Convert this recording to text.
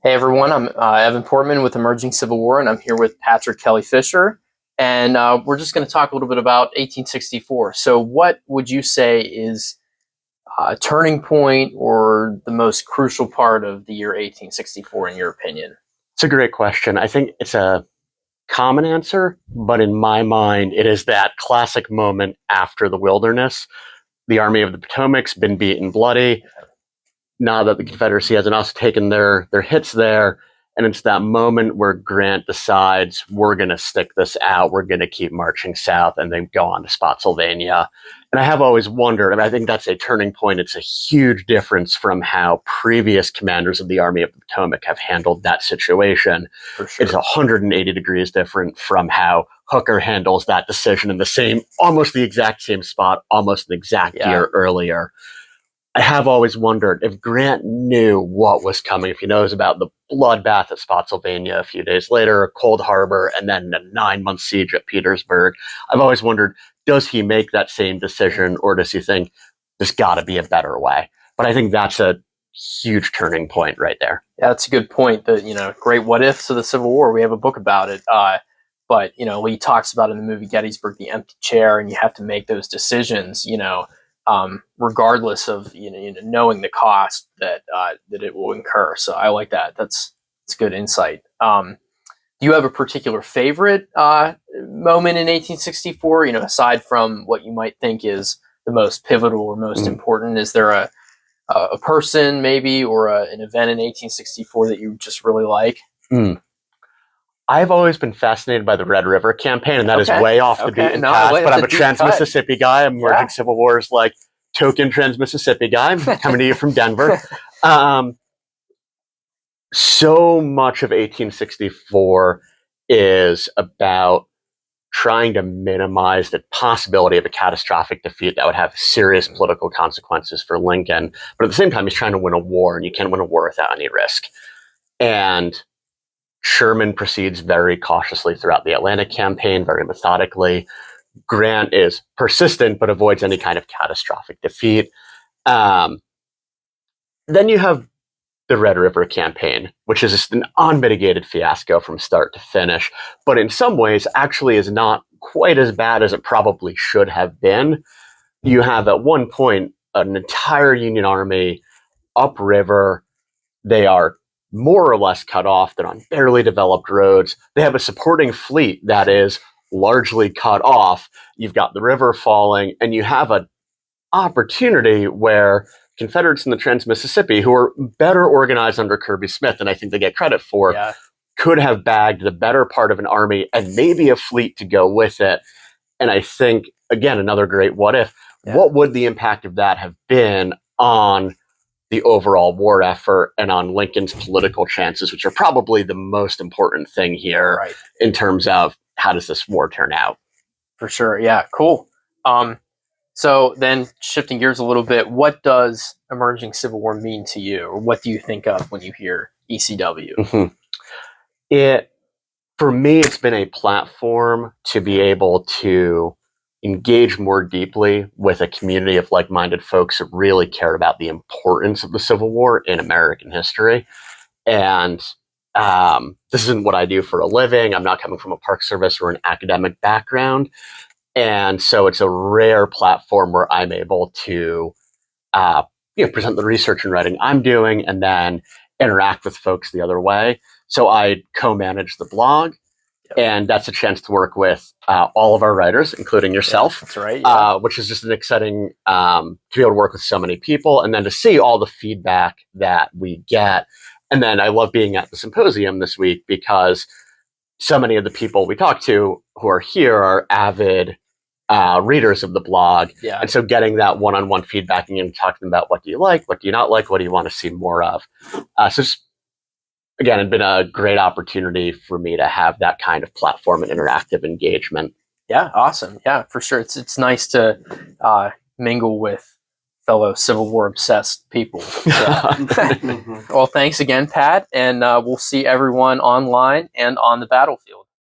Hey everyone, I'm Evan Portman with Emerging Civil War, and I'm here with Patrick Kelly-Fischer, and we're just going to talk a little bit about 1864. So, what would you say is a turning point or the most crucial part of the year 1864, in your opinion? It's a great question. I think it's a common answer, but in my mind, it is that classic moment after the Wilderness. The Army of the Potomac's been beaten bloody. Now that the Confederacy has also taken their hits there, and it's that moment where Grant decides we're going to stick this out, we're going to keep marching south, and then go on to Spotsylvania. And I have always wondered, I think that's a turning point. It's a huge difference from how previous commanders of the Army of the Potomac have handled that situation. For sure. It's 180 degrees different from how Hooker handles that decision in the same, almost the exact same spot, almost an exact year earlier. I have always wondered if Grant knew what was coming, if he knows about the bloodbath at Spotsylvania a few days later, Cold Harbor, and then a 9-month siege at Petersburg. I've always wondered, does he make that same decision, or does he think there's got to be a better way? But I think that's a huge turning point right there. Yeah, that's a good point. The great what ifs of the Civil War. We have a book about it. But Lee talks about in the movie Gettysburg the empty chair, and you have to make those decisions. Regardless of knowing the cost that it will incur. So I like that. That's good insight. Do you have a particular favorite moment in 1864? Aside from what you might think is the most pivotal or most important, is there a person maybe or an event in 1864 that you just really like? I've always been fascinated by the Red River campaign, and that is way off the beaten path, but I'm a trans-Mississippi guy. I'm Emerging Civil War's token trans-Mississippi guy. I'm coming to you from Denver. So much of 1864 is about trying to minimize the possibility of a catastrophic defeat that would have serious political consequences for Lincoln. But at the same time, he's trying to win a war, and you can't win a war without any risk. And Sherman proceeds very cautiously throughout the Atlantic campaign, very methodically. Grant is persistent, but avoids any kind of catastrophic defeat. Then you have the Red River campaign, which is just an unmitigated fiasco from start to finish, but in some ways actually is not quite as bad as it probably should have been. You have at one point an entire Union army upriver. They are more or less cut off. They're on barely developed roads. They have a supporting fleet that is largely cut off. You've got the river falling, and you have an opportunity where Confederates in the Trans-Mississippi, who are better organized under Kirby Smith than I think they get credit for, could have bagged the better part of an army and maybe a fleet to go with it. And I think, again, another great what if. What would the impact of that have been on the overall war effort and on Lincoln's political chances, which are probably the most important thing here in terms of how does this war turn out? For sure. Yeah, cool. So then shifting gears a little bit, what does Emerging Civil War mean to you? Or what do you think of when you hear ECW? For me, it's been a platform to be able to engage more deeply with a community of like-minded folks who really care about the importance of the Civil War in American history. And this isn't what I do for a living. I'm not coming from a Park Service or an academic background. And so it's a rare platform where I'm able to present the research and writing I'm doing and then interact with folks the other way. So I co-manage the blog. And that's a chance to work with all of our writers, including yourself. That's right. Which is just an exciting to be able to work with so many people and then to see all the feedback that we get. And then I love being at the symposium this week because so many of the people we talk to who are here are avid readers of the blog. And so getting that one-on-one feedback and talking about what do you like, what do you not like, what do you want to see more of. So again, it's been a great opportunity for me to have that kind of platform and interactive engagement. Yeah, awesome. Yeah, for sure. It's nice to mingle with fellow Civil War obsessed people. So. Well, thanks again, Pat, and we'll see everyone online and on the battlefield.